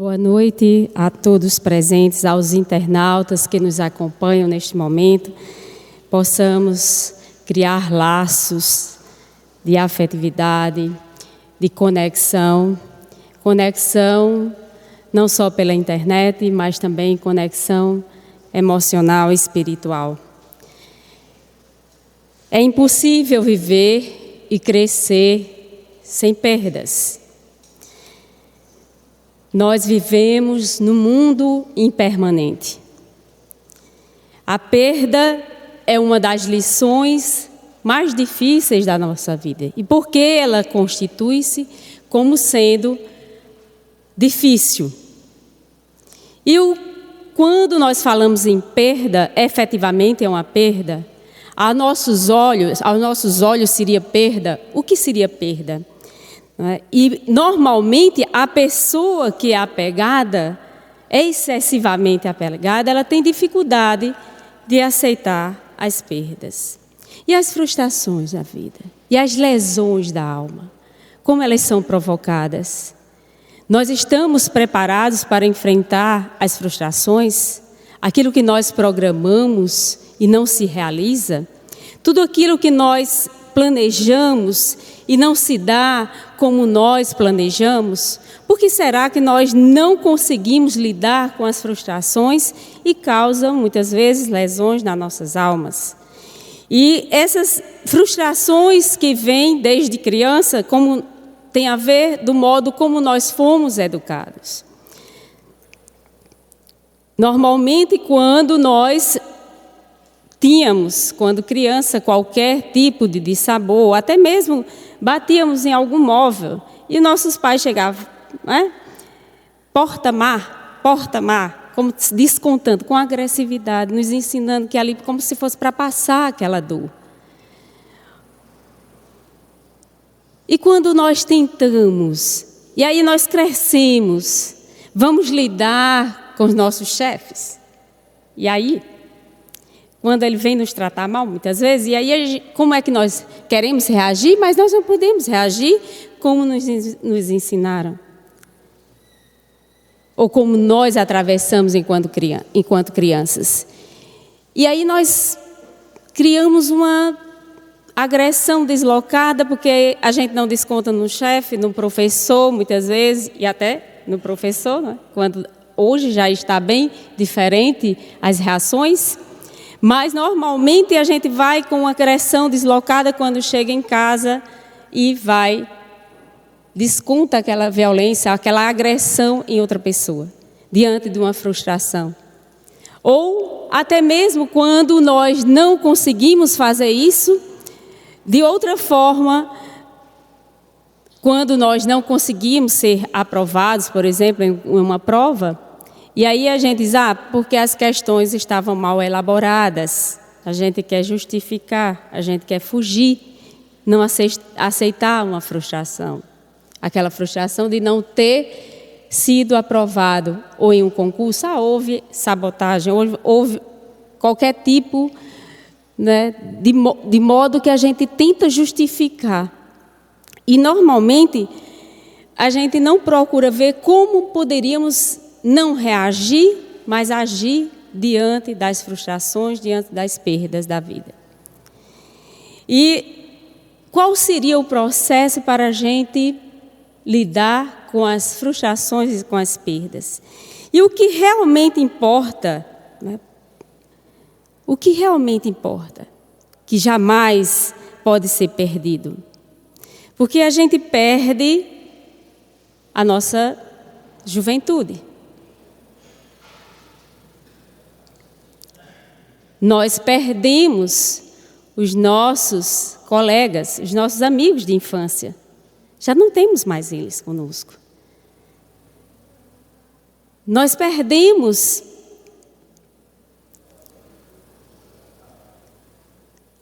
Boa noite a todos presentes, aos internautas que nos acompanham neste momento. Possamos criar laços de afetividade, de conexão não só pela internet, mas também conexão emocional e espiritual. É impossível viver e crescer sem perdas. Nós vivemos num mundo impermanente. A perda é uma das lições mais difíceis da nossa vida. E por que ela constitui-se como sendo difícil? Quando nós falamos em perda, efetivamente é uma perda. Aos nossos olhos seria perda. O que seria perda? E, normalmente, a pessoa que é apegada, é excessivamente apegada, ela tem dificuldade de aceitar as perdas. E as frustrações da vida? E as lesões da alma? Como elas são provocadas? Nós estamos preparados para enfrentar as frustrações? Aquilo que nós programamos e não se realiza? Tudo aquilo que nós planejamos e não se dá como nós planejamos? Por que será que nós não conseguimos lidar com as frustrações e causam, muitas vezes, lesões nas nossas almas? E essas frustrações que vêm desde criança, como tem a ver do modo como nós fomos educados. Normalmente, quando nós quando criança, qualquer tipo de dissabor, até mesmo batíamos em algum móvel, e nossos pais chegavam, porta-mar, como descontando, com agressividade, nos ensinando que ali, como se fosse para passar aquela dor. E quando nós tentamos, e aí nós crescemos, vamos lidar com os nossos chefes, e aí, quando ele vem nos tratar mal, muitas vezes, e aí como é que nós queremos reagir, mas nós não podemos reagir como nos ensinaram. Ou como nós atravessamos enquanto crianças. E aí nós criamos uma agressão deslocada, porque a gente não desconta no chefe, no professor, muitas vezes, e até no professor, né? Quando hoje já está bem diferente as reações. Mas, normalmente, a gente vai com uma agressão deslocada quando chega em casa e desconta aquela violência, aquela agressão em outra pessoa, diante de uma frustração. Ou, até mesmo, quando nós não conseguimos fazer isso, de outra forma, quando nós não conseguimos ser aprovados, por exemplo, em uma prova, e aí a gente diz, porque as questões estavam mal elaboradas, a gente quer justificar, a gente quer fugir, não aceitar uma frustração. Aquela frustração de não ter sido aprovado, ou em um concurso, houve sabotagem, houve qualquer tipo, né, de modo que a gente tenta justificar. E, normalmente, a gente não procura ver como poderíamos não reagir, mas agir diante das frustrações, diante das perdas da vida. E qual seria o processo para a gente lidar com as frustrações e com as perdas? E o que realmente importa, né? O que realmente importa, que jamais pode ser perdido. Porque a gente perde a nossa juventude. Nós perdemos os nossos colegas, os nossos amigos de infância. Já não temos mais eles conosco. Nós perdemos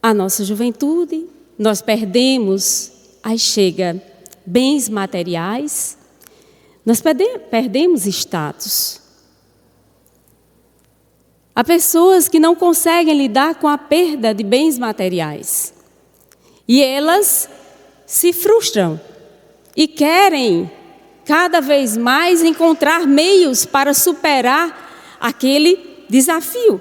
a nossa juventude, nós perdemos, aí chega bens materiais, nós perdemos status. Há pessoas que não conseguem lidar com a perda de bens materiais. E elas se frustram e querem cada vez mais encontrar meios para superar aquele desafio.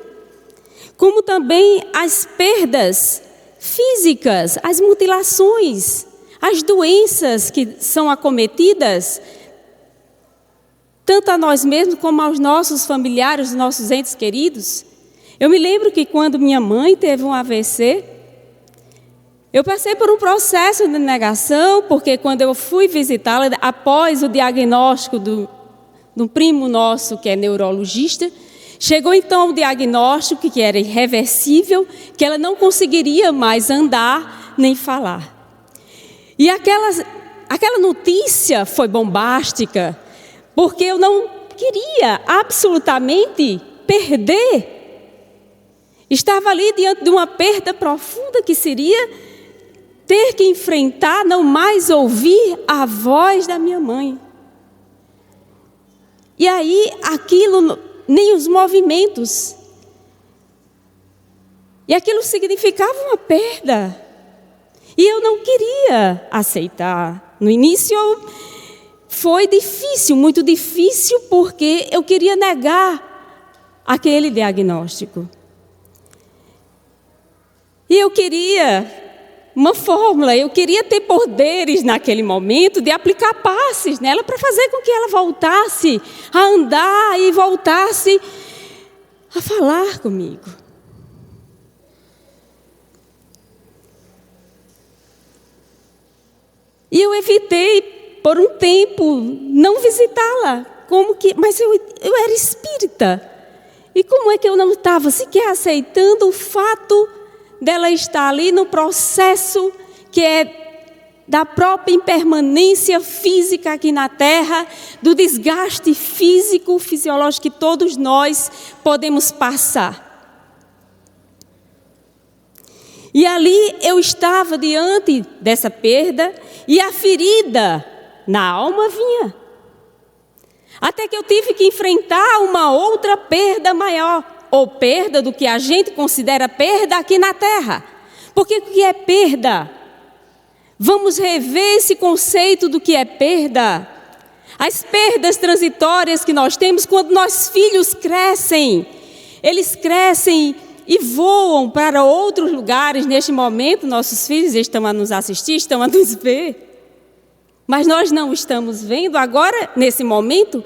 Como também as perdas físicas, as mutilações, as doenças que são acometidas, tanto a nós mesmos como aos nossos familiares, nossos entes queridos. Eu me lembro que quando minha mãe teve um AVC, eu passei por um processo de negação, porque quando eu fui visitá-la, após o diagnóstico do primo nosso, que é neurologista, chegou então o diagnóstico que era irreversível, que ela não conseguiria mais andar nem falar. E aquela notícia foi bombástica, porque eu não queria absolutamente perder. Estava ali diante de uma perda profunda que seria ter que enfrentar, não mais ouvir a voz da minha mãe. E aí aquilo, nem os movimentos. E aquilo significava uma perda. E eu não queria aceitar. No início foi difícil, muito difícil, porque eu queria negar aquele diagnóstico. E eu queria uma fórmula, eu queria ter poderes naquele momento de aplicar passes nela para fazer com que ela voltasse a andar e voltasse a falar comigo. E eu evitei, por um tempo, não visitá-la. Mas eu era espírita. E como é que eu não estava sequer aceitando o fato dela estar ali no processo que é da própria impermanência física aqui na Terra, do desgaste físico, fisiológico que todos nós podemos passar. E ali eu estava diante dessa perda e a ferida na alma vinha. Até que eu tive que enfrentar uma outra perda maior, ou perda do que a gente considera perda aqui na Terra. Porque o que é perda? Vamos rever esse conceito do que é perda. As perdas transitórias que nós temos quando nossos filhos crescem. Eles crescem e voam para outros lugares. Neste momento, nossos filhos estão a nos assistir, estão a nos ver. Mas nós não estamos vendo agora, nesse momento.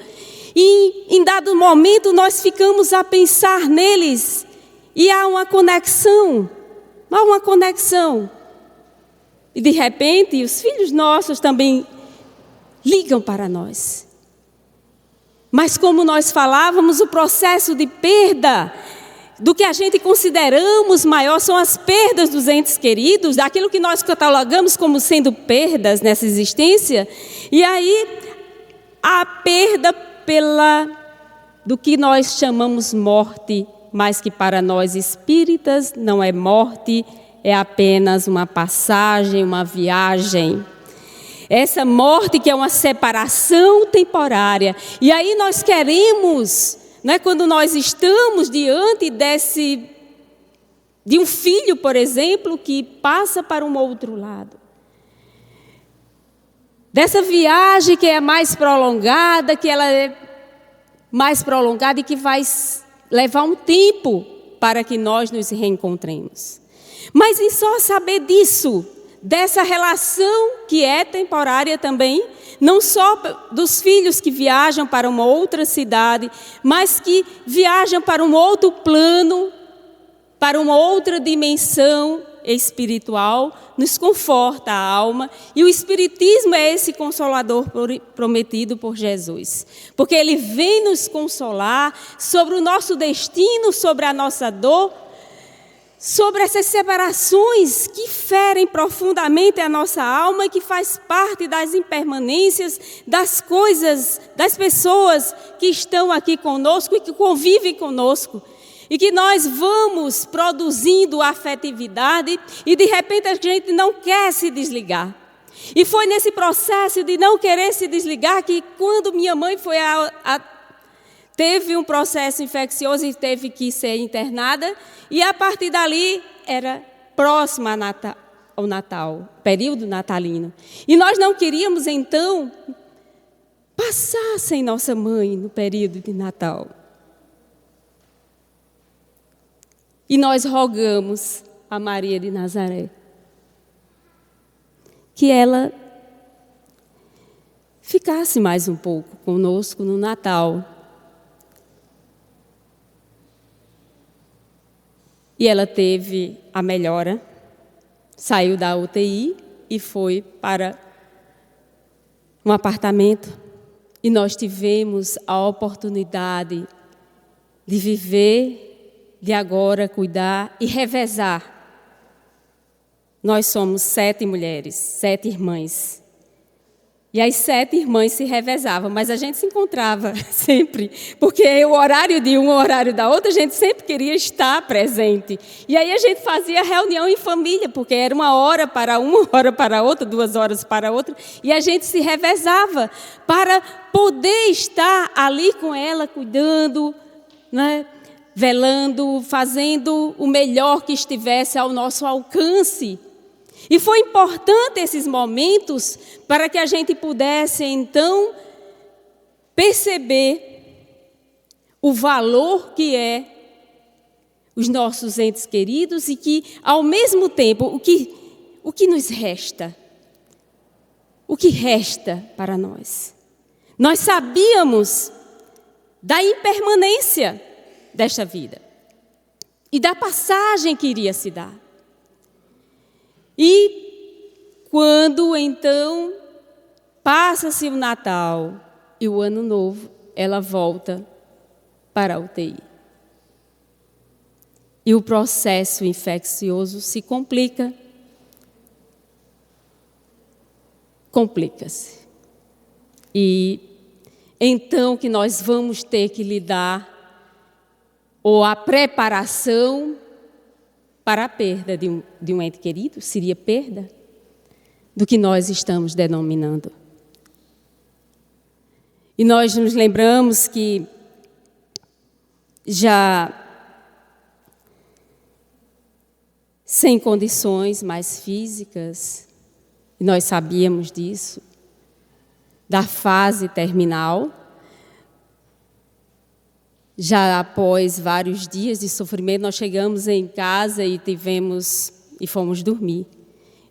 E em dado momento nós ficamos a pensar neles. E há uma conexão. E de repente os filhos nossos também ligam para nós. Mas como nós falávamos, o processo de perda do que a gente consideramos maior são as perdas dos entes queridos, daquilo que nós catalogamos como sendo perdas nessa existência. E aí a perda do que nós chamamos morte, mas que para nós espíritas não é morte, é apenas uma passagem, uma viagem. Essa morte que é uma separação temporária. E aí nós queremos, quando nós estamos diante de um filho, por exemplo, que passa para um outro lado. Dessa viagem que é mais prolongada, que ela é mais prolongada e que vai levar um tempo para que nós nos reencontremos. Mas em só saber disso, dessa relação que é temporária também, não só dos filhos que viajam para uma outra cidade, mas que viajam para um outro plano, para uma outra dimensão espiritual, nos conforta a alma. E o Espiritismo é esse consolador prometido por Jesus. Porque ele vem nos consolar sobre o nosso destino, sobre a nossa dor, sobre essas separações que ferem profundamente a nossa alma e que faz parte das impermanências, das coisas, das pessoas que estão aqui conosco e que convivem conosco. E que nós vamos produzindo afetividade e de repente a gente não quer se desligar. E foi nesse processo de não querer se desligar que quando minha mãe teve um processo infeccioso e teve que ser internada, e a partir dali era próxima ao Natal, período natalino. E nós não queríamos então passar sem nossa mãe no período de Natal. E nós rogamos a Maria de Nazaré que ela ficasse mais um pouco conosco no Natal. E ela teve a melhora, saiu da UTI e foi para um apartamento. E nós tivemos a oportunidade de viver, de agora cuidar e revezar. Nós somos 7 mulheres, 7 irmãs. E as 7 irmãs se revezavam, mas a gente se encontrava sempre, porque o horário de um, o horário da outra, a gente sempre queria estar presente. E aí a gente fazia reunião em família, porque era 1 hora para uma, 1 hora para outra, 2 horas para outra, e a gente se revezava para poder estar ali com ela, cuidando, né? Velando, fazendo o melhor que estivesse ao nosso alcance. E foi importante esses momentos para que a gente pudesse, então, perceber o valor que é os nossos entes queridos e que, ao mesmo tempo, o que nos resta? O que resta para nós? Nós sabíamos da impermanência desta vida e da passagem que iria se dar. E quando então passa-se o Natal e o Ano Novo, ela volta para a UTI. E o processo infeccioso se complica. Complica-se. E então que nós vamos ter que lidar ou a preparação para a perda de um ente querido, seria perda do que nós estamos denominando. E nós nos lembramos que já sem condições mais físicas, e nós sabíamos disso, da fase terminal, já após vários dias de sofrimento, nós chegamos em casa e fomos dormir.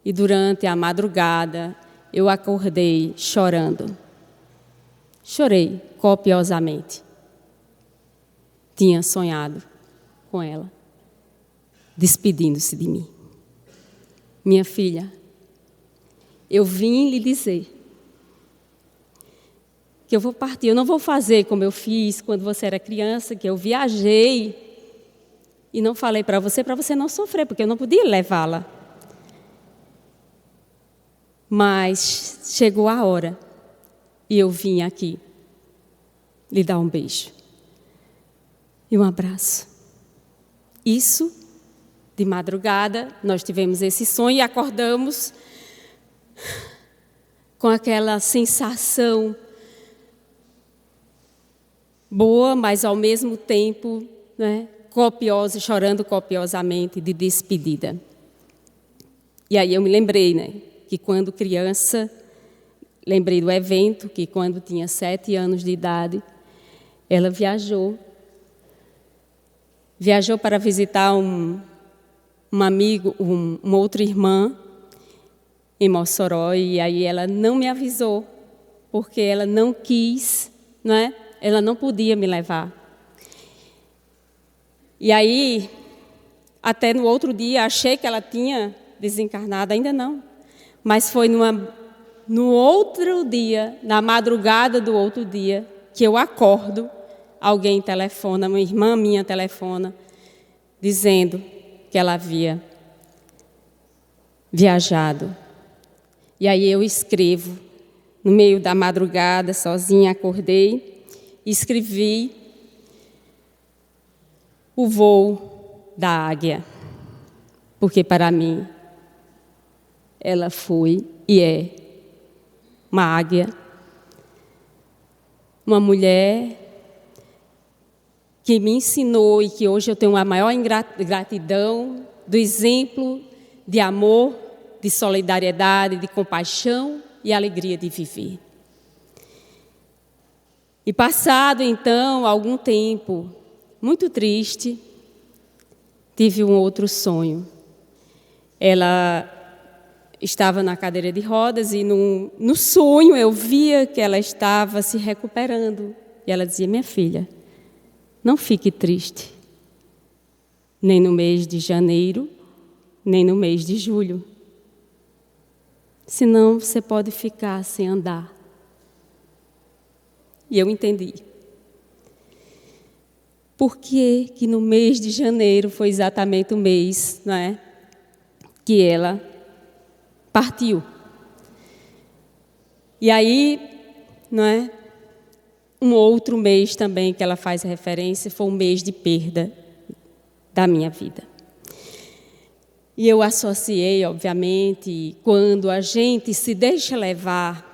E durante a madrugada, eu acordei chorando. Chorei copiosamente. Tinha sonhado com ela, despedindo-se de mim. Minha filha, eu vim lhe dizer que eu vou partir. Eu não vou fazer como eu fiz quando você era criança, que eu viajei e não falei para você não sofrer, porque eu não podia levá-la. Mas chegou a hora e eu vim aqui lhe dar um beijo e um abraço. Isso, de madrugada, nós tivemos esse sonho e acordamos com aquela sensação boa, mas ao mesmo tempo, né, copiosa, chorando copiosamente de despedida. E aí eu me lembrei, né, que quando criança, lembrei do evento, que quando tinha 7 anos de idade, ela viajou para visitar um amigo, uma outra irmã em Mossoró, e aí ela não me avisou, porque ela não quis, né? Ela não podia me levar. E aí, até no outro dia, achei que ela tinha desencarnado, ainda não. Mas foi no outro dia, na madrugada do outro dia, que eu acordo, alguém telefona, uma irmã minha telefona, dizendo que ela havia viajado. E aí eu escrevo, no meio da madrugada, sozinha, acordei, escrevi o voo da águia, porque para mim ela foi e é uma águia, uma mulher que me ensinou e que hoje eu tenho a maior gratidão do exemplo de amor, de solidariedade, de compaixão e alegria de viver. E passado, então, algum tempo, muito triste, tive um outro sonho. Ela estava na cadeira de rodas e no sonho eu via que ela estava se recuperando. E ela dizia: minha filha, não fique triste, nem no mês de janeiro, nem no mês de julho. Senão você pode ficar sem andar. E eu entendi. Por que no mês de janeiro foi exatamente o mês, não é, que ela partiu? E aí, não é, um outro mês também que ela faz referência foi um mês de perda da minha vida. E eu associei, obviamente, quando a gente se deixa levar,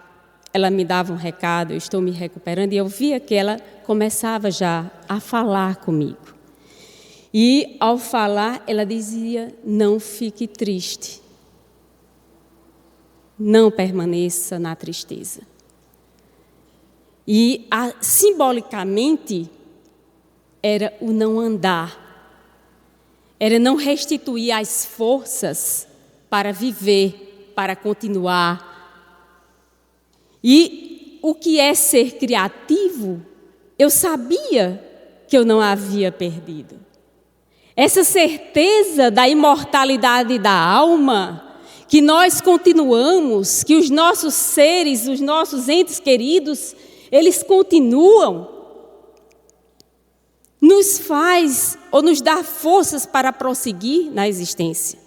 ela me dava um recado, eu estou me recuperando, e eu via que ela começava já a falar comigo. E, ao falar, ela dizia: não fique triste, não permaneça na tristeza. E, simbolicamente, era o não andar, era não restituir as forças para viver, para continuar. E o que é ser criativo, eu sabia que eu não havia perdido. Essa certeza da imortalidade da alma, que nós continuamos, que os nossos seres, os nossos entes queridos, eles continuam, nos faz ou nos dá forças para prosseguir na existência.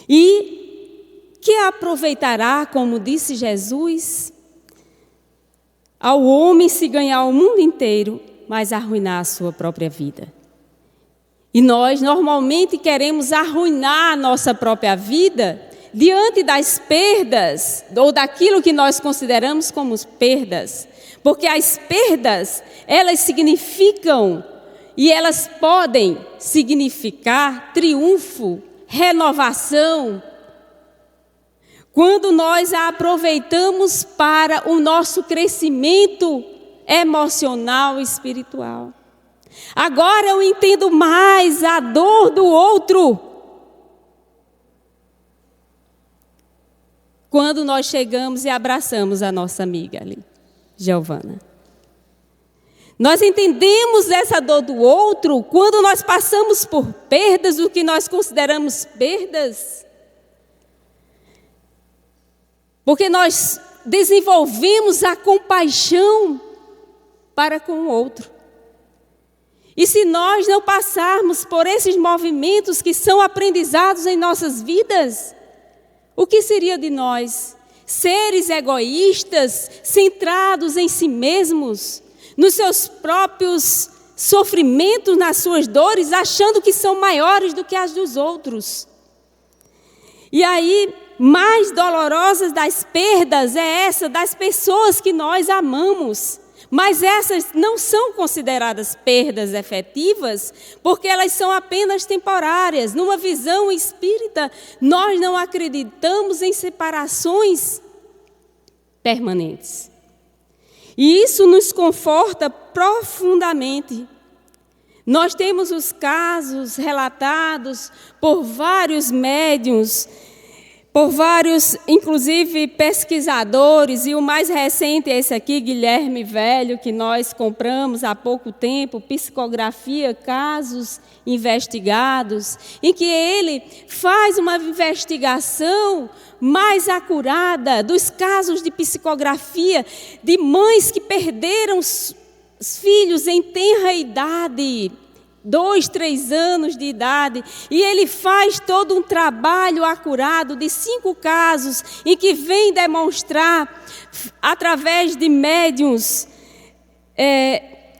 E que aproveitará, como disse Jesus, ao homem se ganhar o mundo inteiro, mas arruinar a sua própria vida. E nós normalmente queremos arruinar a nossa própria vida diante das perdas, ou daquilo que nós consideramos como perdas. Porque as perdas, elas significam, e elas podem significar triunfo, renovação, quando nós a aproveitamos para o nosso crescimento emocional e espiritual. Agora eu entendo mais a dor do outro. Quando nós chegamos e abraçamos a nossa amiga ali, Giovana. Nós entendemos essa dor do outro quando nós passamos por perdas, o que nós consideramos perdas. Porque nós desenvolvemos a compaixão para com o outro. E se nós não passarmos por esses movimentos que são aprendizados em nossas vidas, o que seria de nós? Seres egoístas, centrados em si mesmos, nos seus próprios sofrimentos, nas suas dores, achando que são maiores do que as dos outros. E aí, mais dolorosas das perdas é essa das pessoas que nós amamos. Mas essas não são consideradas perdas efetivas, porque elas são apenas temporárias. Numa visão espírita, nós não acreditamos em separações permanentes. E isso nos conforta profundamente. Nós temos os casos relatados por vários médiuns, por vários, inclusive, pesquisadores, e o mais recente é esse aqui, Guilherme Velho, que nós compramos há pouco tempo, Psicografia, Casos Investigados, em que ele faz uma investigação mais acurada dos casos de psicografia de mães que perderam os filhos em tenra idade, 2, 3 anos de idade, e ele faz todo um trabalho acurado de 5 casos, em que vem demonstrar, através de médiuns,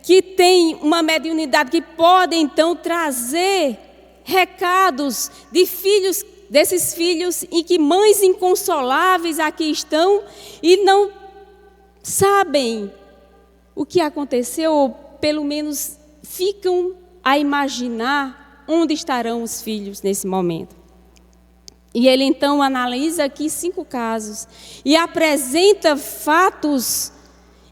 que tem uma mediunidade que pode, então, trazer recados de filhos, desses filhos, em que mães inconsoláveis aqui estão, e não sabem o que aconteceu, ou pelo menos ficam a imaginar onde estarão os filhos nesse momento. E ele então analisa aqui 5 casos e apresenta fatos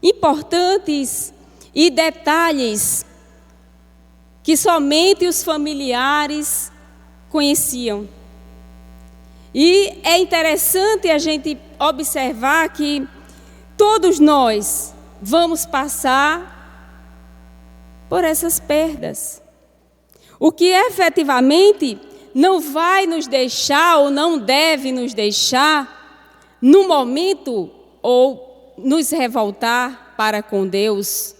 importantes e detalhes que somente os familiares conheciam. E é interessante a gente observar que todos nós vamos passar por essas perdas. O que efetivamente não vai nos deixar ou não deve nos deixar no momento ou nos revoltar para com Deus.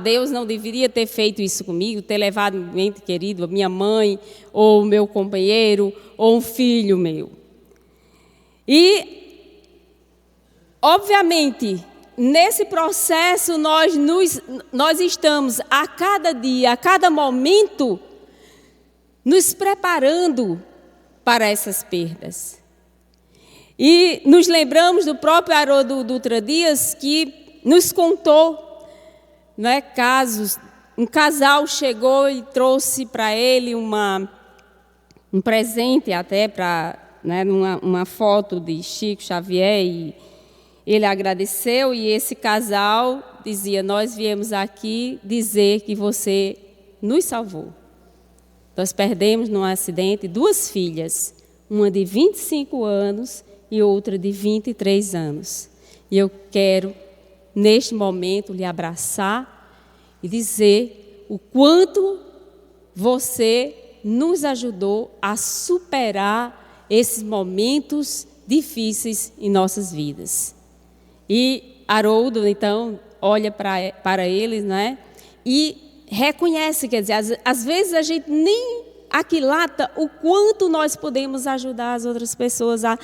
Deus não deveria ter feito isso comigo, ter levado meu ente querido, a minha mãe, ou o meu companheiro, ou um filho meu. E, obviamente, nesse processo nós estamos a cada dia, a cada momento, nos preparando para essas perdas. E nos lembramos do próprio Haroldo Dutra Dias, que nos contou, casos. Um casal chegou e trouxe para ele um presente até para, uma foto de Chico Xavier, e ele agradeceu, e esse casal dizia: nós viemos aqui dizer que você nos salvou. Nós perdemos num acidente 2 filhas, uma de 25 anos e outra de 23 anos. E eu quero, neste momento, lhe abraçar e dizer o quanto você nos ajudou a superar esses momentos difíceis em nossas vidas. E Haroldo, então, olha para eles, e reconhece, quer dizer, às vezes a gente nem aquilata o quanto nós podemos ajudar as outras pessoas a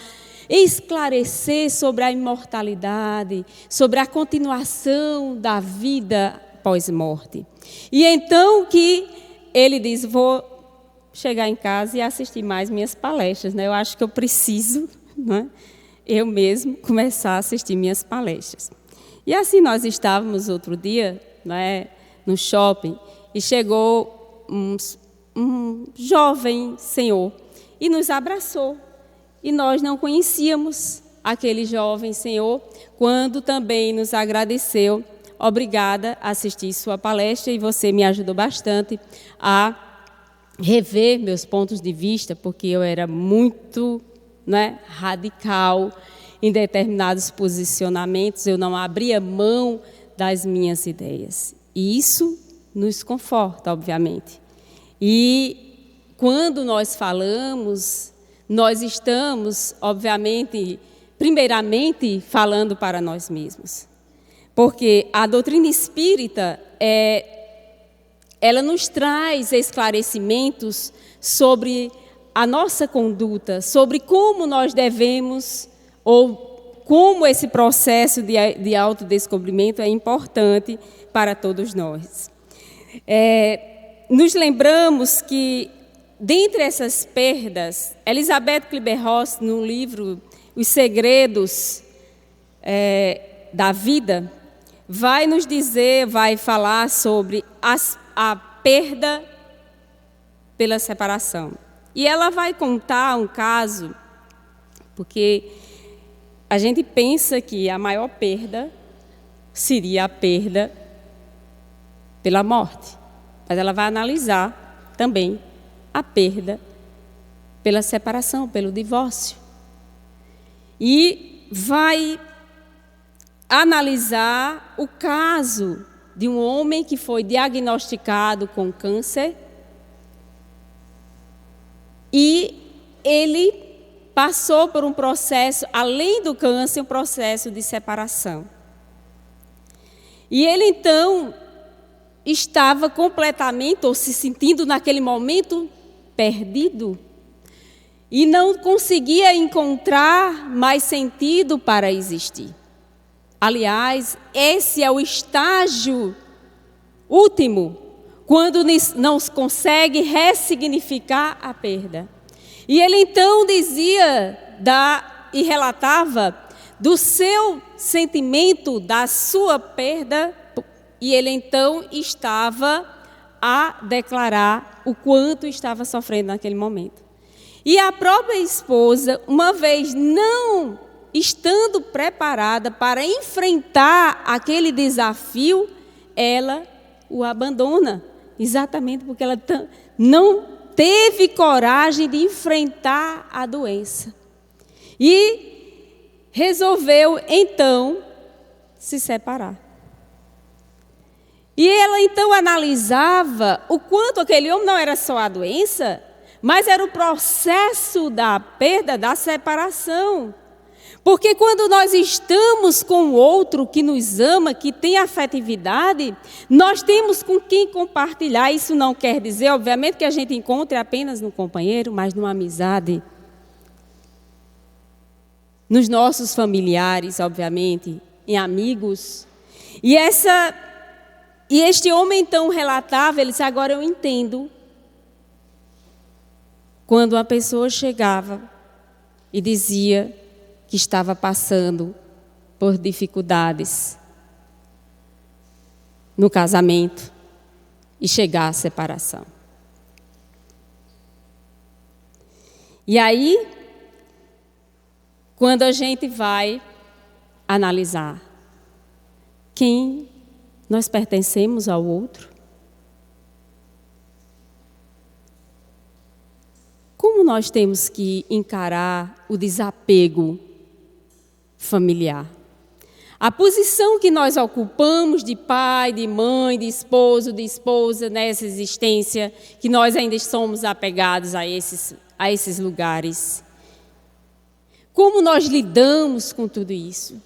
esclarecer sobre a imortalidade, sobre a continuação da vida pós-morte. E então que ele diz: vou chegar em casa e assistir mais minhas palestras. Eu acho que eu preciso, eu mesmo, começar a assistir minhas palestras. E assim nós estávamos outro dia, no shopping, e chegou um jovem senhor e nos abraçou. E nós não conhecíamos aquele jovem senhor, quando também nos agradeceu. Obrigada a assistir sua palestra, e você me ajudou bastante a rever meus pontos de vista, porque eu era muito radical em determinados posicionamentos, eu não abria mão das minhas ideias. E isso nos conforta, obviamente. E quando nós falamos, nós estamos, obviamente, primeiramente falando para nós mesmos. Porque a doutrina espírita, ela nos traz esclarecimentos sobre a nossa conduta, sobre como nós devemos, ou como esse processo de autodescobrimento é importante para todos nós. Nos lembramos que, dentre essas perdas, Elizabeth Kübler-Ross, no livro Os Segredos da Vida, vai nos dizer, vai falar sobre a perda pela separação. E ela vai contar um caso, porque a gente pensa que a maior perda seria a perda pela morte. Mas ela vai analisar também a perda pela separação, pelo divórcio. E vai analisar o caso de um homem que foi diagnosticado com câncer e ele passou por um processo, além do câncer, um processo de separação. E ele, então, estava completamente, ou se sentindo naquele momento, perdido. E não conseguia encontrar mais sentido para existir. Aliás, esse é o estágio último, quando não consegue ressignificar a perda. E ele então dizia e relatava do seu sentimento, da sua perda, e ele então estava a declarar o quanto estava sofrendo naquele momento. E a própria esposa, uma vez não estando preparada para enfrentar aquele desafio, ela o abandona, exatamente porque ela não teve coragem de enfrentar a doença. E resolveu, então, se separar. E ela, então, analisava o quanto aquele homem não era só a doença, mas era o processo da perda, da separação. Porque quando nós estamos com o outro que nos ama, que tem afetividade, nós temos com quem compartilhar. Isso não quer dizer, obviamente, que a gente encontre apenas no companheiro, mas numa amizade. Nos nossos familiares, obviamente, em amigos. E este homem, então, relatava, ele disse, agora eu entendo. Quando uma pessoa chegava e dizia que estava passando por dificuldades no casamento e chegar à separação. E aí, quando a gente vai analisar quem nós pertencemos ao outro, como nós temos que encarar o desapego familiar? A posição que nós ocupamos de pai, de mãe, de esposo, de esposa nessa existência, que nós ainda somos apegados a esses lugares. Como nós lidamos com tudo isso?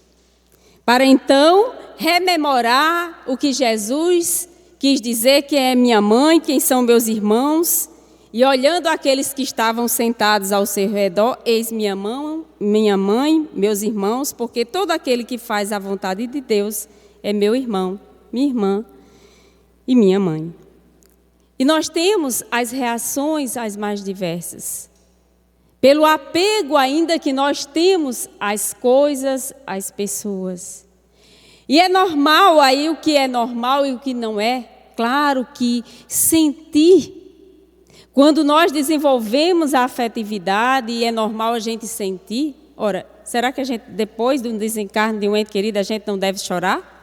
Para então rememorar o que Jesus quis dizer, que é minha mãe, quem são meus irmãos, e olhando aqueles que estavam sentados ao seu redor, eis minha mãe, meus irmãos, porque todo aquele que faz a vontade de Deus é meu irmão, minha irmã e minha mãe. E nós temos as reações as mais diversas. Pelo apego ainda que nós temos às coisas, às pessoas. E é normal aí o que é normal e o que não é. Claro que sentir. Quando nós desenvolvemos a afetividade, e é normal a gente sentir, ora, será que a gente, depois do desencarne de um ente querido, a gente não deve chorar?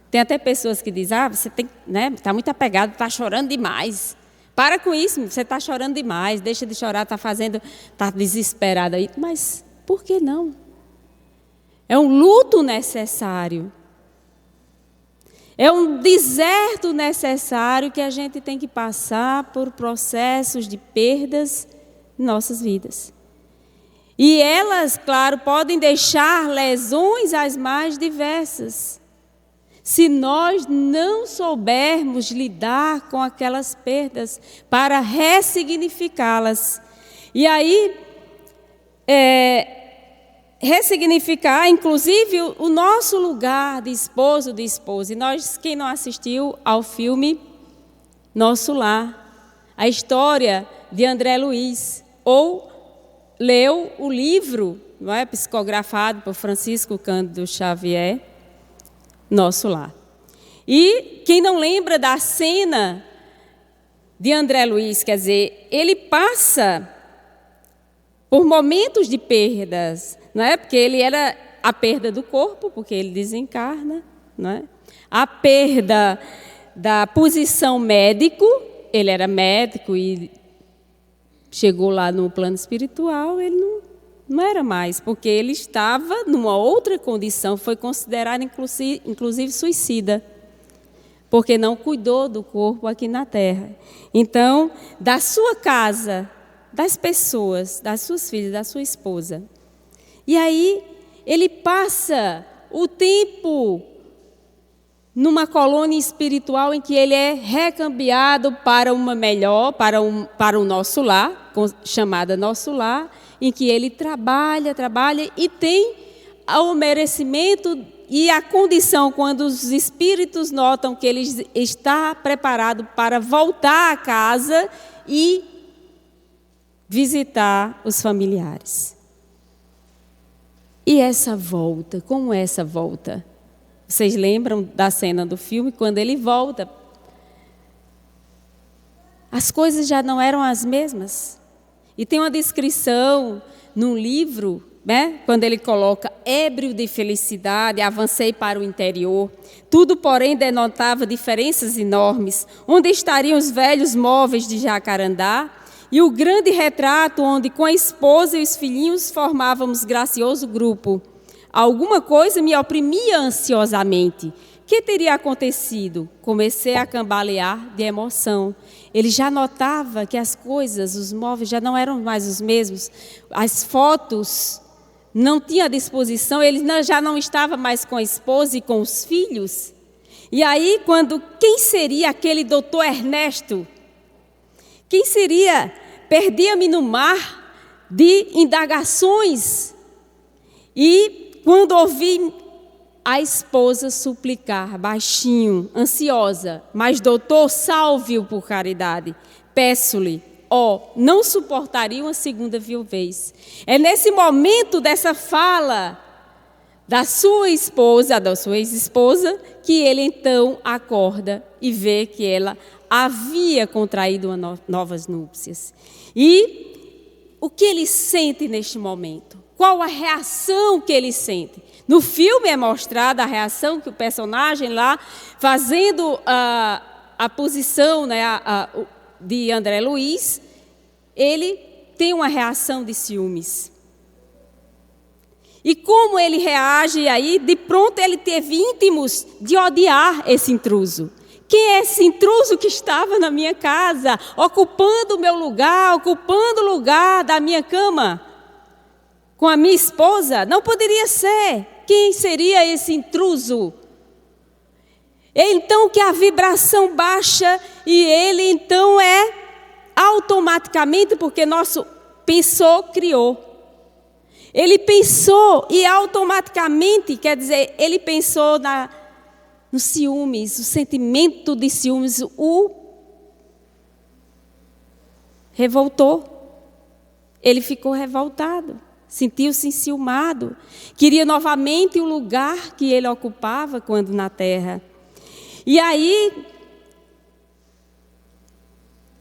Tem até pessoas que dizem, você tem, né, está muito apegado, está chorando demais. Para com isso, você está chorando demais, deixa de chorar, está desesperado aí. Mas por que não? É um luto necessário. É um deserto necessário que a gente tem que passar por processos de perdas em nossas vidas. E elas, claro, podem deixar lesões as mais diversas. Se nós não soubermos lidar com aquelas perdas para ressignificá-las. E aí, ressignificar, inclusive, o nosso lugar de esposo, de esposa. E nós, quem não assistiu ao filme Nosso Lar, a história de André Luiz, ou leu o livro, não é, psicografado por Francisco Cândido Xavier, Nosso Lar. E quem não lembra da cena de André Luiz, quer dizer, ele passa por momentos de perdas, não é? Porque ele era a perda do corpo, porque ele desencarna, não é? A perda da posição médico, ele era médico e chegou lá no plano espiritual, ele não era mais, porque ele estava numa outra condição, foi considerado inclusive suicida, porque não cuidou do corpo aqui na Terra. Então, da sua casa, das pessoas, das suas filhas, da sua esposa. E aí, ele passa o tempo numa colônia espiritual em que ele é recambiado para uma melhor, para o nosso lar, chamada Nosso Lar, em que ele trabalha e tem o merecimento e a condição, quando os espíritos notam que ele está preparado para voltar a casa e visitar os familiares. E essa volta, como é essa volta? Vocês lembram da cena do filme? Quando ele volta, as coisas já não eram as mesmas. E tem uma descrição num livro né? Quando ele coloca ébrio de felicidade, avancei para o interior. Tudo, porém, denotava diferenças enormes. Onde estariam os velhos móveis de Jacarandá e o grande retrato onde, com a esposa e os filhinhos, formávamos gracioso grupo. Alguma coisa me oprimia ansiosamente. O que teria acontecido? Comecei a cambalear de emoção. Ele já notava que as coisas, os móveis já não eram mais os mesmos. As fotos não tinha à disposição, ele já não estava mais com a esposa e com os filhos. E aí, quem seria aquele doutor Ernesto? Quem seria? Perdia-me no mar de indagações. E quando ouvi a esposa suplicar, baixinho, ansiosa, mas doutor, salve-o por caridade, peço-lhe, não suportaria uma segunda viuvez. É nesse momento dessa fala da sua ex-esposa, que ele então acorda e vê que ela havia contraído novas núpcias. E o que ele sente neste momento? Qual a reação que ele sente? No filme é mostrada a reação que o personagem lá, fazendo a posição, né, de André Luiz, ele tem uma reação de ciúmes. E como ele reage aí, de pronto ele teve íntimos de odiar esse intruso. Quem é esse intruso que estava na minha casa, ocupando o meu lugar, ocupando o lugar da minha cama, com a minha esposa? Não poderia ser. Quem seria esse intruso? Então que a vibração baixa e ele então automaticamente, porque nosso pensou, criou. Ele pensou e automaticamente, quer dizer, ele pensou no ciúmes, o sentimento de ciúmes o revoltou. Ele ficou revoltado, sentiu-se enciumado, queria novamente o lugar que ele ocupava quando na terra. E aí,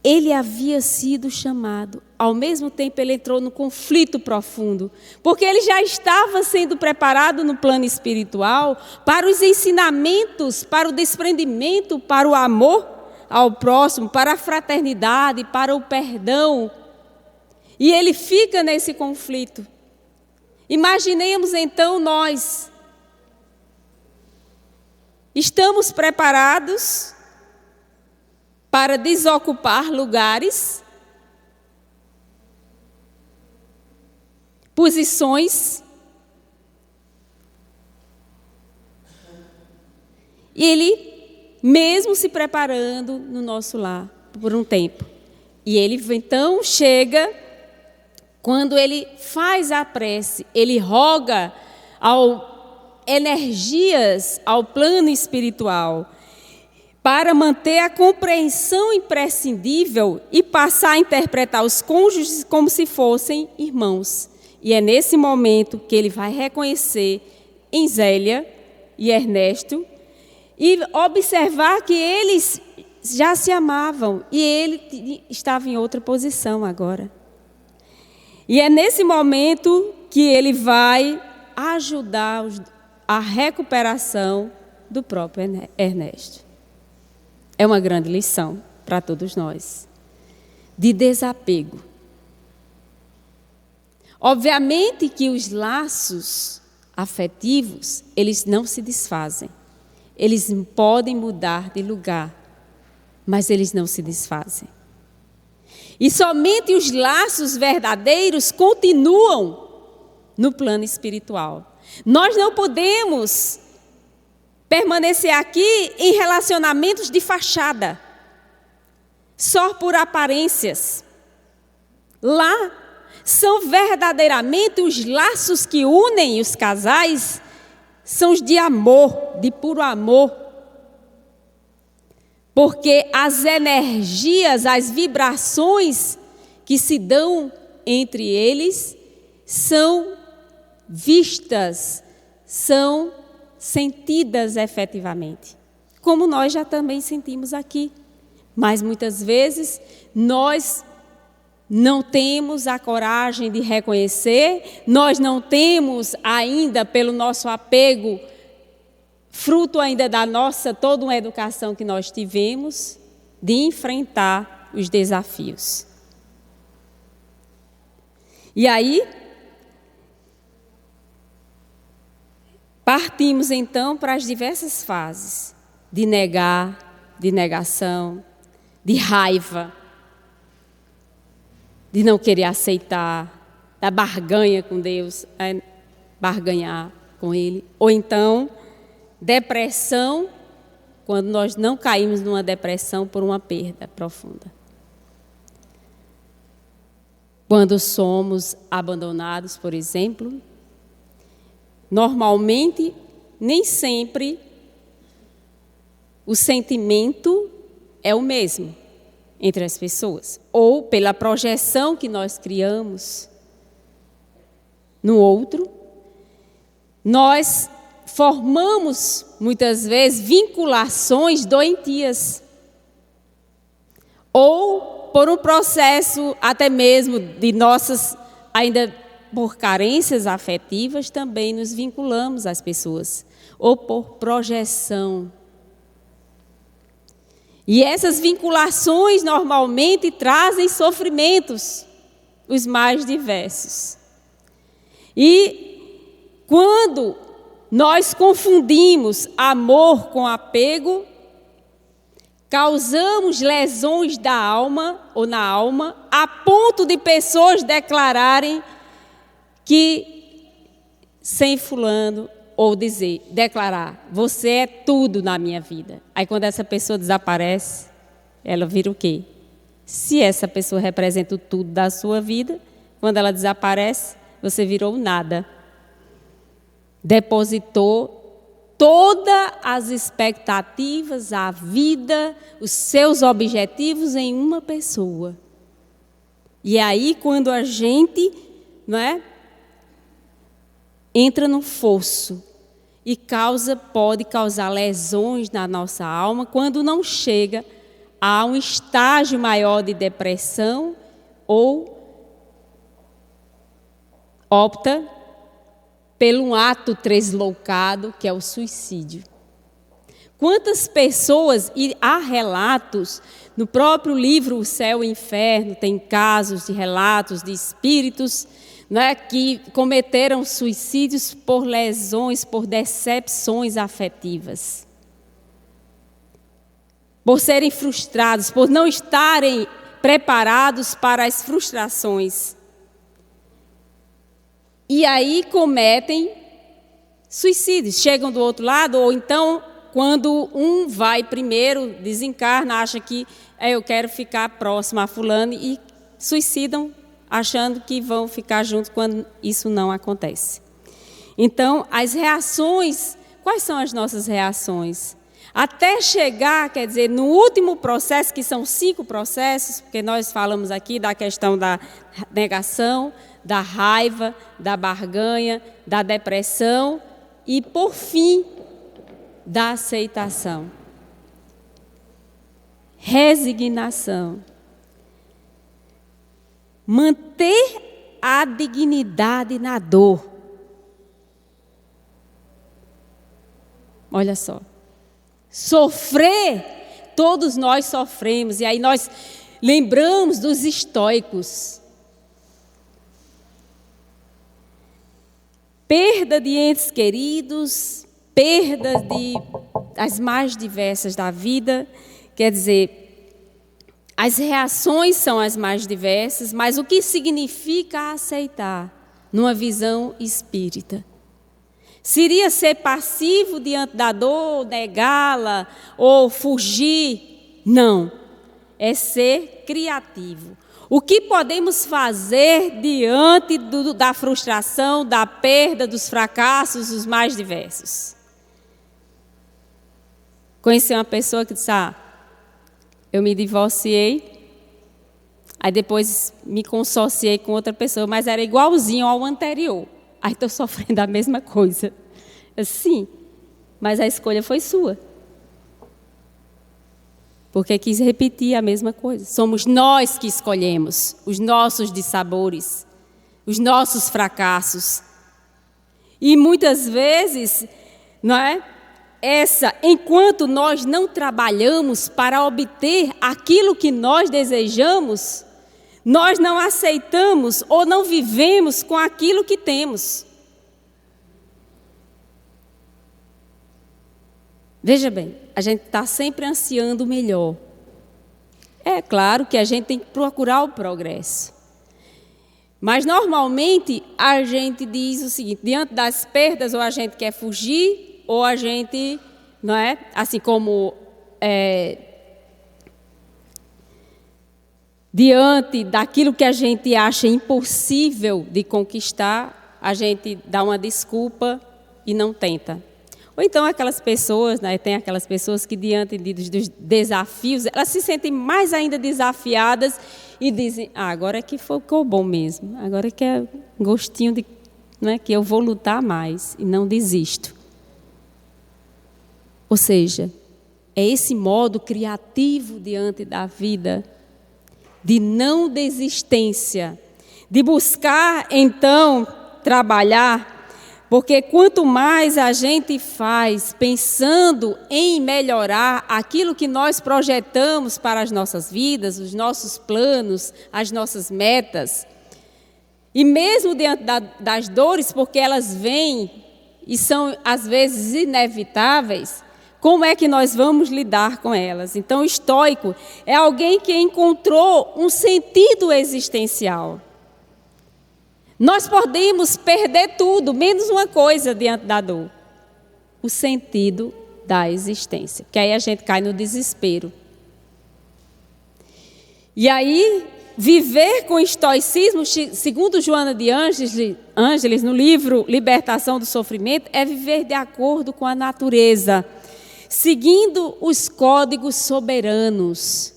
ele havia sido chamado. Ao mesmo tempo, ele entrou no conflito profundo, porque ele já estava sendo preparado no plano espiritual para os ensinamentos, para o desprendimento, para o amor ao próximo, para a fraternidade, para o perdão. E ele fica nesse conflito. Imaginemos então nós. Estamos preparados para desocupar lugares, posições, e ele mesmo se preparando no nosso lar por um tempo. E ele então chega, quando ele faz a prece, ele roga energias ao plano espiritual, para manter a compreensão imprescindível e passar a interpretar os cônjuges como se fossem irmãos. E é nesse momento que ele vai reconhecer em Zélia e Ernesto e observar que eles já se amavam e ele estava em outra posição agora. E é nesse momento que ele vai ajudar a recuperação do próprio Ernesto. É uma grande lição para todos nós, de desapego. Obviamente que os laços afetivos, eles não se desfazem. Eles podem mudar de lugar, mas eles não se desfazem. E somente os laços verdadeiros continuam no plano espiritual. Nós não podemos permanecer aqui em relacionamentos de fachada, só por aparências. Lá são verdadeiramente os laços que unem os casais, são os de amor, de puro amor. Porque as energias, as vibrações que se dão entre eles são vistas, são sentidas efetivamente, como nós já também sentimos aqui. Mas muitas vezes nós não temos a coragem de reconhecer, nós não temos ainda, pelo nosso apego, fruto ainda da nossa, toda uma educação que nós tivemos, de enfrentar os desafios. E aí, partimos então para as diversas fases de negar, de negação, de raiva, de não querer aceitar, da barganha com Deus, barganhar com Ele. Ou então, depressão, quando nós não caímos numa depressão por uma perda profunda. Quando somos abandonados, por exemplo, normalmente, nem sempre o sentimento é o mesmo entre as pessoas, ou pela projeção que nós criamos no outro, nós formamos, muitas vezes, vinculações doentias, ou por um processo até mesmo de nossas, ainda por carências afetivas, também nos vinculamos às pessoas, ou por projeção. E essas vinculações normalmente trazem sofrimentos, os mais diversos. E quando nós confundimos amor com apego, causamos lesões da alma ou na alma, a ponto de pessoas declararem que sem fulano, ou declarar, você é tudo na minha vida. Aí quando essa pessoa desaparece, ela vira o quê? Se essa pessoa representa o tudo da sua vida, quando ela desaparece, você virou nada. Depositou todas as expectativas, a vida, os seus objetivos em uma pessoa. E aí quando a gente, entra no fosso e pode causar lesões na nossa alma quando não chega a um estágio maior de depressão ou opta pelo um ato tresloucado, que é o suicídio. Quantas pessoas, e há relatos, no próprio livro O Céu e o Inferno, tem casos de relatos de espíritos que cometeram suicídios por lesões, por decepções afetivas, por serem frustrados, por não estarem preparados para as frustrações. E aí cometem suicídios, chegam do outro lado, ou então, quando um vai primeiro, desencarna, acha que eu quero ficar próximo a fulano, e suicidam, achando que vão ficar juntos quando isso não acontece. Então, as reações, quais são as nossas reações? Até chegar, quer dizer, no último processo, que são 5 processos, porque nós falamos aqui da questão da negação, da raiva, da barganha, da depressão e, por fim, da aceitação. Resignação. Manter a dignidade na dor. Olha só. Sofrer, todos nós sofremos. E aí nós lembramos dos estoicos. Perda de entes queridos, perda das mais diversas da vida. Quer dizer, as reações são as mais diversas, mas o que significa aceitar numa visão espírita? Seria ser passivo diante da dor, negá-la ou fugir? Não, é ser criativo. O que podemos fazer diante da frustração, da perda, dos fracassos, os mais diversos? Conheci uma pessoa que disse, eu me divorciei, aí depois me consociei com outra pessoa, mas era igualzinho ao anterior. Aí estou sofrendo a mesma coisa. Sim, mas a escolha foi sua. porque quis repetir a mesma coisa. Somos nós que escolhemos os nossos dissabores, os nossos fracassos. E muitas vezes, não é? Enquanto nós não trabalhamos para obter aquilo que nós desejamos, nós não aceitamos ou não vivemos com aquilo que temos. Veja bem, a gente está sempre ansiando o melhor. É claro que a gente tem que procurar o progresso. Mas, normalmente, a gente diz o seguinte, diante das perdas, ou a gente quer fugir, ou a gente, não é? Assim como diante daquilo que a gente acha impossível de conquistar, a gente dá uma desculpa e não tenta. Ou então aquelas pessoas, né, tem aquelas pessoas que diante dos desafios, elas se sentem mais ainda desafiadas e dizem, agora é que ficou bom mesmo, agora é que é gostinho de, né, que eu vou lutar mais e não desisto. Ou seja, é esse modo criativo diante da vida, de não desistência, de buscar então trabalhar, porque quanto mais a gente faz pensando em melhorar aquilo que nós projetamos para as nossas vidas, os nossos planos, as nossas metas, e mesmo diante das dores, porque elas vêm e são às vezes inevitáveis, como é que nós vamos lidar com elas? Então, o estoico é alguém que encontrou um sentido existencial. Nós podemos perder tudo, menos uma coisa diante da dor: o sentido da existência. Porque aí a gente cai no desespero. E aí, viver com estoicismo, segundo Joana de Ângeles, no livro Libertação do Sofrimento, é viver de acordo com a natureza, seguindo os códigos soberanos.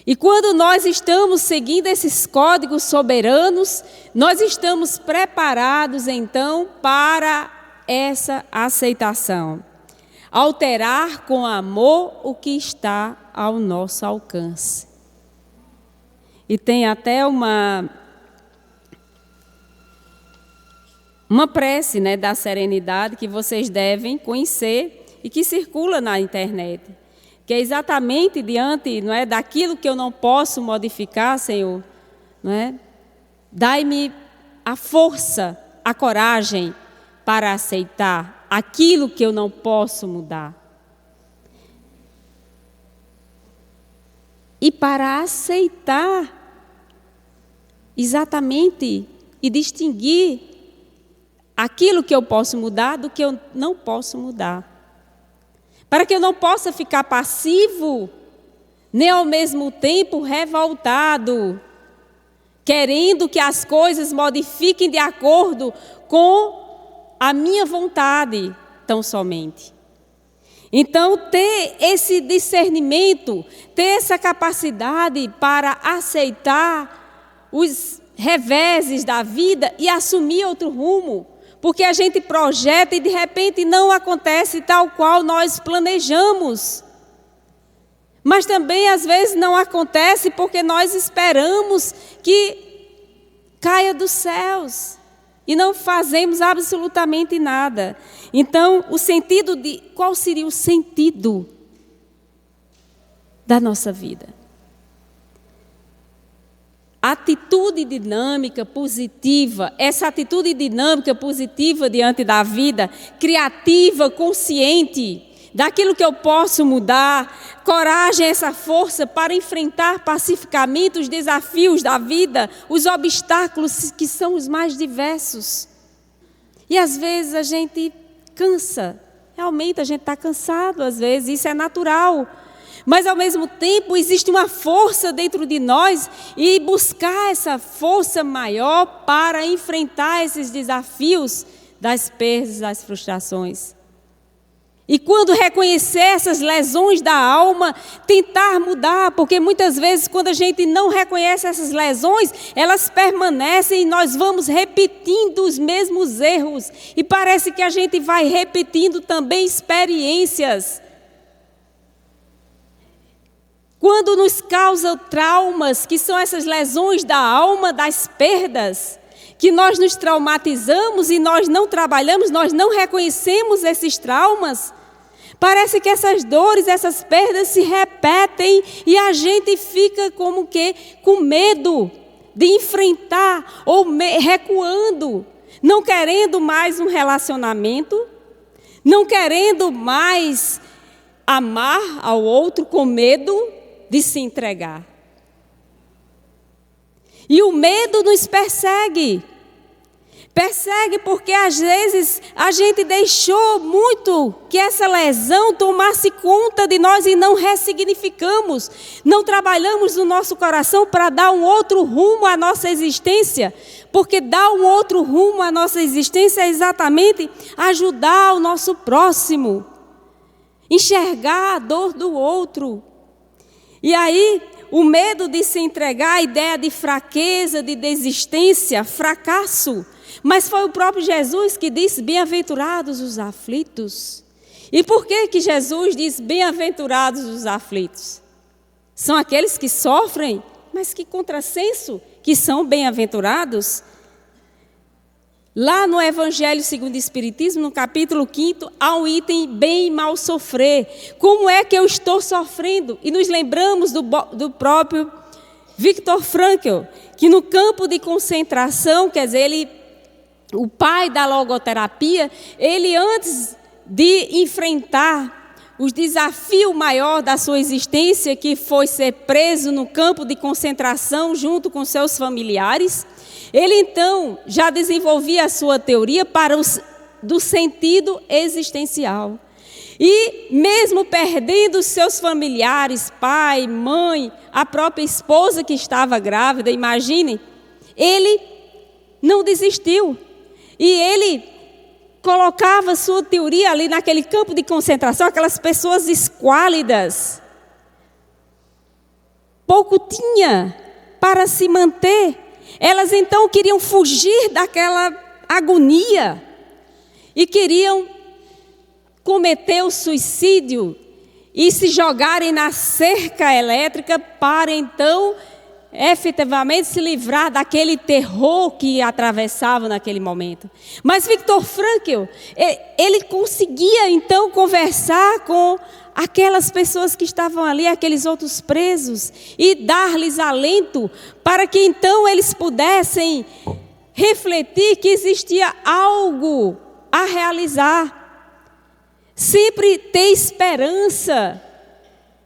E quando nós estamos seguindo esses códigos soberanos, nós estamos preparados então para essa aceitação. Alterar com amor o que está ao nosso alcance. E tem até uma prece, né, da serenidade que vocês devem conhecer e que circula na internet, que é exatamente diante, não é, daquilo que eu não posso modificar, Senhor, não é? Dai-me a força, a coragem para aceitar aquilo que eu não posso mudar. E para aceitar exatamente e distinguir aquilo que eu posso mudar do que eu não posso mudar. Para que eu não possa ficar passivo, nem ao mesmo tempo revoltado, querendo que as coisas modifiquem de acordo com a minha vontade, tão somente. Então, ter esse discernimento, ter essa capacidade para aceitar os reveses da vida e assumir outro rumo. Porque a gente projeta e de repente não acontece tal qual nós planejamos. Mas também às vezes não acontece porque nós esperamos que caia dos céus e não fazemos absolutamente nada. Então, qual seria o sentido da nossa vida? Atitude dinâmica, positiva, essa atitude dinâmica, positiva diante da vida, criativa, consciente, daquilo que eu posso mudar, coragem, essa força para enfrentar pacificamente os desafios da vida, os obstáculos que são os mais diversos. E às vezes a gente cansa, realmente a gente está cansado às vezes, isso é natural. Mas, ao mesmo tempo, existe uma força dentro de nós e buscar essa força maior para enfrentar esses desafios das perdas, das frustrações. E quando reconhecer essas lesões da alma, tentar mudar, porque muitas vezes quando a gente não reconhece essas lesões, elas permanecem e nós vamos repetindo os mesmos erros. E parece que a gente vai repetindo também experiências quando nos causa traumas, que são essas lesões da alma, das perdas, que nós nos traumatizamos e nós não trabalhamos, nós não reconhecemos esses traumas, parece que essas dores, essas perdas se repetem e a gente fica como que com medo de enfrentar ou recuando, não querendo mais um relacionamento, não querendo mais amar ao outro com medo de se entregar. E o medo nos persegue. Persegue porque às vezes a gente deixou muito que essa lesão tomasse conta de nós e não ressignificamos. Não trabalhamos no nosso coração para dar um outro rumo à nossa existência. Porque dar um outro rumo à nossa existência é exatamente ajudar o nosso próximo. Enxergar a dor do outro. E aí, o medo de se entregar, a ideia de fraqueza, de desistência, fracasso. Mas foi o próprio Jesus que disse, bem-aventurados os aflitos. E por que Jesus diz, bem-aventurados os aflitos? São aqueles que sofrem, mas que contrassenso, que são bem-aventurados. Lá no Evangelho segundo o Espiritismo, no capítulo 5º, há um item bem e mal sofrer. Como é que eu estou sofrendo? E nos lembramos do próprio Viktor Frankl, que no campo de concentração, quer dizer, o pai da logoterapia, ele antes de enfrentar o desafio maior da sua existência, que foi ser preso no campo de concentração junto com seus familiares, ele então já desenvolvia a sua teoria do sentido existencial. E mesmo perdendo seus familiares, pai, mãe, a própria esposa que estava grávida, imaginem, ele não desistiu. E ele colocava sua teoria ali naquele campo de concentração, aquelas pessoas esquálidas. Pouco tinha para se manter. Elas então queriam fugir daquela agonia e queriam cometer o suicídio e se jogarem na cerca elétrica para então efetivamente se livrar daquele terror que atravessava naquele momento. Mas Viktor Frankl, ele conseguia então conversar com aquelas pessoas que estavam ali, aqueles outros presos, e dar-lhes alento para que então eles pudessem refletir que existia algo a realizar. Sempre ter esperança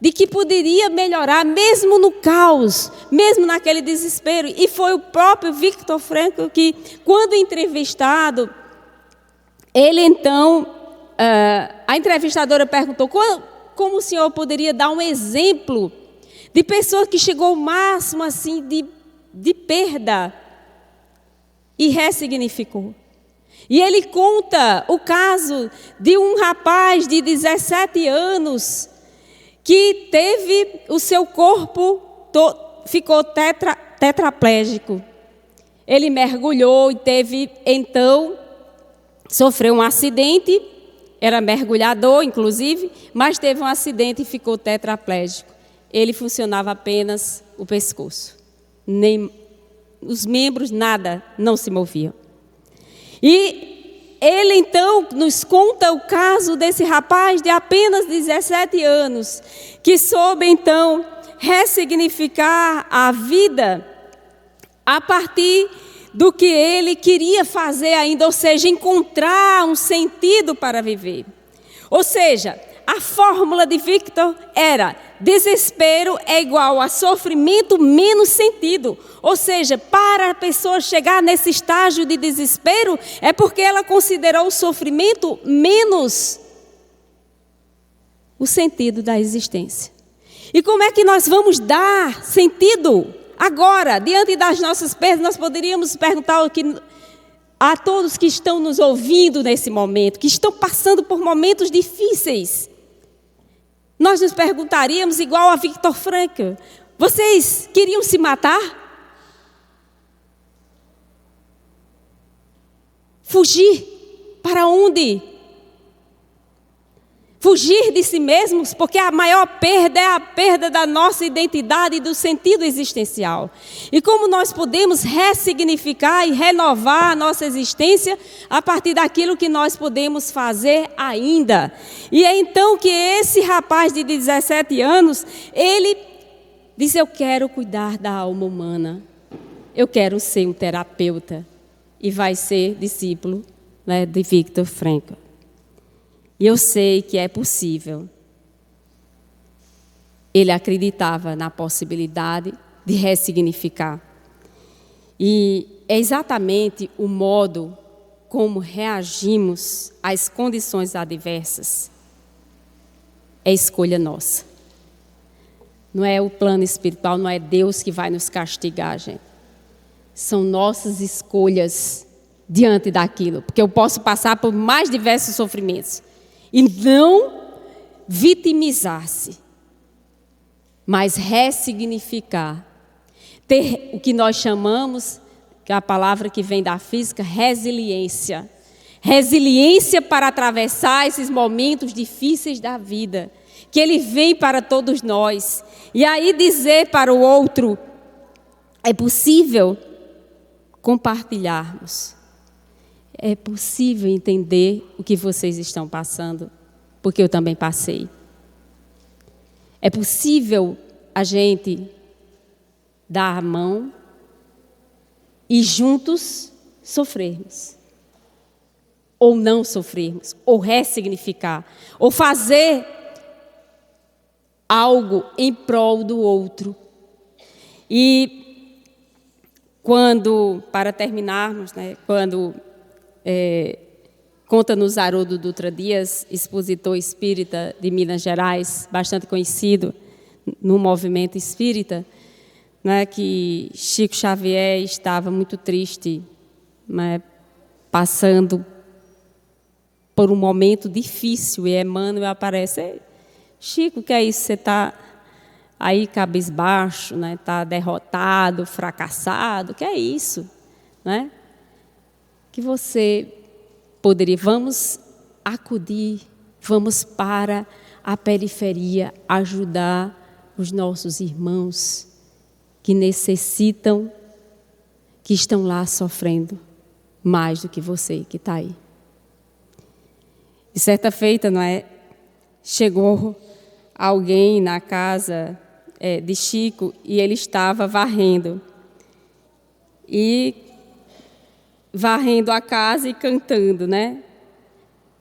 de que poderia melhorar, mesmo no caos, mesmo naquele desespero. E foi o próprio Viktor Frankl que, quando entrevistado, ele então, a entrevistadora perguntou, como o senhor poderia dar um exemplo de pessoa que chegou ao máximo assim de perda e ressignificou. E ele conta o caso de um rapaz de 17 anos que teve o seu corpo, ficou tetraplégico. Ele mergulhou e teve, então, sofreu um acidente, era mergulhador, inclusive, mas teve um acidente e ficou tetraplégico. Ele funcionava apenas o pescoço. Nem os membros, nada, não se moviam. E ele então nos conta o caso desse rapaz de apenas 17 anos, que soube então ressignificar a vida a partir do que ele queria fazer ainda, ou seja, encontrar um sentido para viver. Ou seja, a fórmula de Viktor era: desespero é igual a sofrimento menos sentido. Ou seja, para a pessoa chegar nesse estágio de desespero, é porque ela considerou o sofrimento menos o sentido da existência. E como é que nós vamos dar sentido? Agora, diante das nossas perdas, nós poderíamos perguntar a todos que estão nos ouvindo nesse momento, que estão passando por momentos difíceis. Nós nos perguntaríamos, igual a Viktor Frankl: vocês queriam se matar? Fugir? Para onde? Fugir de si mesmos, porque a maior perda é a perda da nossa identidade e do sentido existencial. E como nós podemos ressignificar e renovar a nossa existência a partir daquilo que nós podemos fazer ainda. E é então que esse rapaz de 17 anos, ele diz: eu quero cuidar da alma humana, eu quero ser um terapeuta. E vai ser discípulo, né, de Viktor Frankl. E eu sei que é possível. Ele acreditava na possibilidade de ressignificar. E é exatamente o modo como reagimos às condições adversas. É escolha nossa. Não é o plano espiritual, não é Deus que vai nos castigar, gente. São nossas escolhas diante daquilo. Porque eu posso passar por mais diversos sofrimentos. E não vitimizar-se, mas ressignificar. Ter o que nós chamamos, que é a palavra que vem da física, resiliência. Resiliência para atravessar esses momentos difíceis da vida, que ele vem para todos nós. E aí dizer para o outro: é possível compartilharmos. É possível entender o que vocês estão passando, porque eu também passei. É possível a gente dar a mão e juntos sofrermos. Ou não sofrermos, ou ressignificar, ou fazer algo em prol do outro. E quando, para terminarmos, né, quando conta-nos Haroldo Dutra Dias, expositor espírita de Minas Gerais, bastante conhecido no movimento espírita, né, que Chico Xavier estava muito triste, né, passando por um momento difícil, e Emmanuel aparece: Chico, o que é isso? Você está aí cabisbaixo, né? Está derrotado, fracassado, o que é isso? Né? Que você poderia, vamos acudir, vamos para a periferia ajudar os nossos irmãos que necessitam, que estão lá sofrendo mais do que você que está aí. E certa feita, não é, chegou alguém na casa de Chico e ele estava varrendo. E varrendo a casa e cantando, né?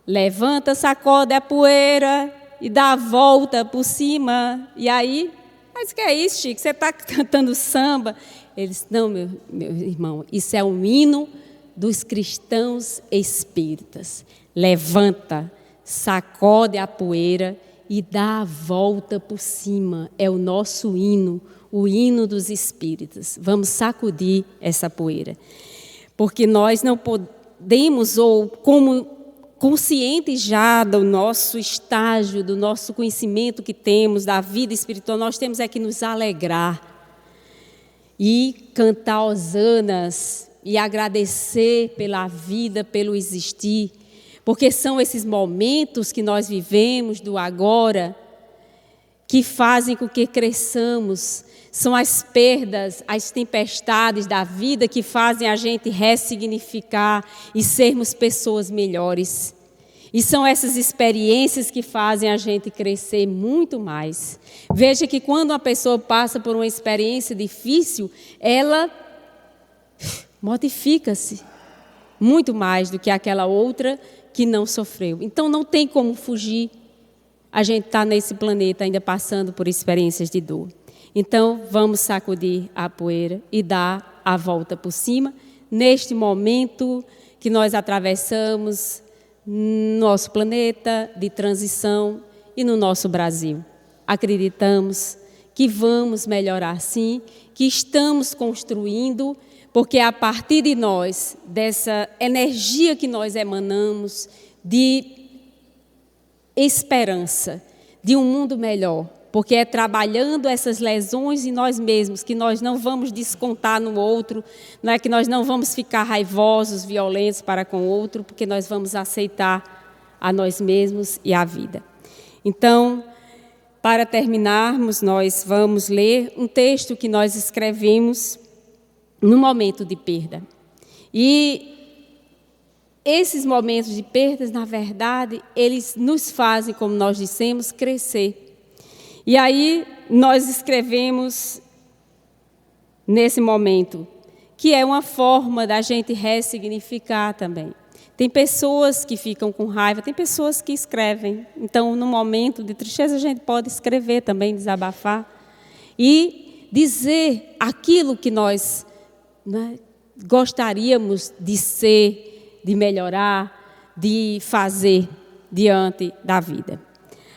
Levanta, sacode a poeira e dá a volta por cima. E aí, mas o que é isso, Chico? Você está cantando samba? Ele disse: não, meu irmão, isso é um hino dos cristãos espíritas. Levanta, sacode a poeira e dá a volta por cima. É o nosso hino, o hino dos espíritas. Vamos sacudir essa poeira. Porque nós não podemos, ou como conscientes já do nosso estágio, do nosso conhecimento que temos, da vida espiritual, nós temos é que nos alegrar e cantar hosanas e agradecer pela vida, pelo existir, porque são esses momentos que nós vivemos do agora que fazem com que cresçamos. São as perdas, as tempestades da vida que fazem a gente ressignificar e sermos pessoas melhores. E são essas experiências que fazem a gente crescer muito mais. Veja que quando uma pessoa passa por uma experiência difícil, ela modifica-se muito mais do que aquela outra que não sofreu. Então não tem como fugir. A gente está nesse planeta ainda passando por experiências de dor. Então, vamos sacudir a poeira e dar a volta por cima, neste momento que nós atravessamos no nosso planeta de transição e no nosso Brasil. Acreditamos que vamos melhorar sim, que estamos construindo, porque a partir de nós, dessa energia que nós emanamos, de esperança, de um mundo melhor, porque é trabalhando essas lesões em nós mesmos, que nós não vamos descontar no outro, não é que nós não vamos ficar raivosos, violentos para com o outro, porque nós vamos aceitar a nós mesmos e a vida. Então, para terminarmos, nós vamos ler um texto que nós escrevemos no momento de perda. E esses momentos de perdas, na verdade, eles nos fazem, como nós dissemos, crescer. E aí nós escrevemos nesse momento, que é uma forma da gente ressignificar também. Tem pessoas que ficam com raiva, tem pessoas que escrevem. Então, no momento de tristeza, a gente pode escrever também, desabafar. E dizer aquilo que nós, né, gostaríamos de ser, de melhorar, de fazer diante da vida.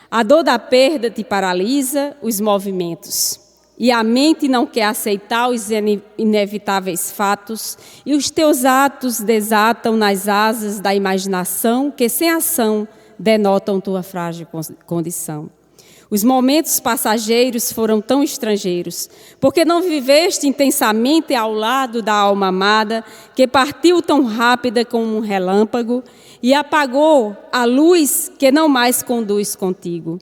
A dor da perda te paralisa os movimentos. E a mente não quer aceitar os inevitáveis fatos, e os teus atos desatam nas asas da imaginação, que sem ação denotam tua frágil condição. Os momentos passageiros foram tão estrangeiros, porque não viveste intensamente ao lado da alma amada, que partiu tão rápida como um relâmpago, e apagou a luz que não mais conduz contigo.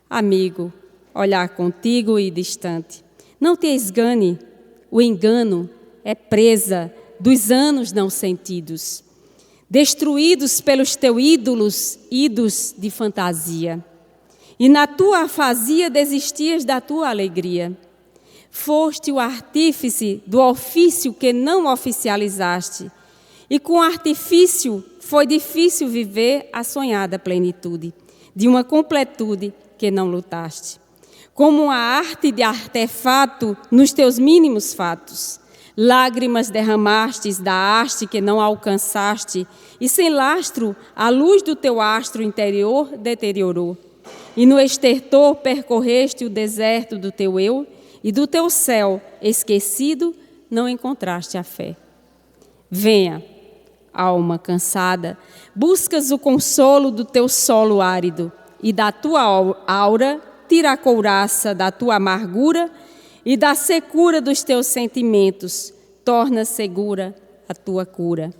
Amigo, olhar contigo e distante. Não te esgane, o engano é presa dos anos não sentidos, destruídos pelos teus ídolos de fantasia. E na tua afasia desistias da tua alegria. Foste o artífice do ofício que não oficializaste, e com artifício foi difícil viver a sonhada plenitude, de uma completude que não lutaste. Como a arte de artefato nos teus mínimos fatos. Lágrimas derramastes da haste que não alcançaste, e sem lastro a luz do teu astro interior deteriorou. E no estertor percorreste o deserto do teu eu, e do teu céu esquecido não encontraste a fé. Venha, alma cansada, buscas o consolo do teu solo árido, e da tua aura tira a couraça da tua amargura e da secura dos teus sentimentos, torna segura a tua cura.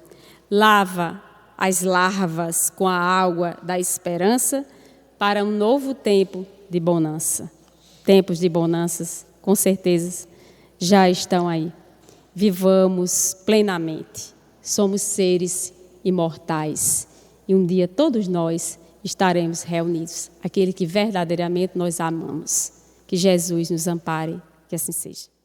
Lava as larvas com a água da esperança para um novo tempo de bonança. Tempos de bonanças, com certeza, já estão aí. Vivamos plenamente. Somos seres imortais. E um dia todos nós estaremos reunidos, aquele que verdadeiramente nós amamos. Que Jesus nos ampare, que assim seja.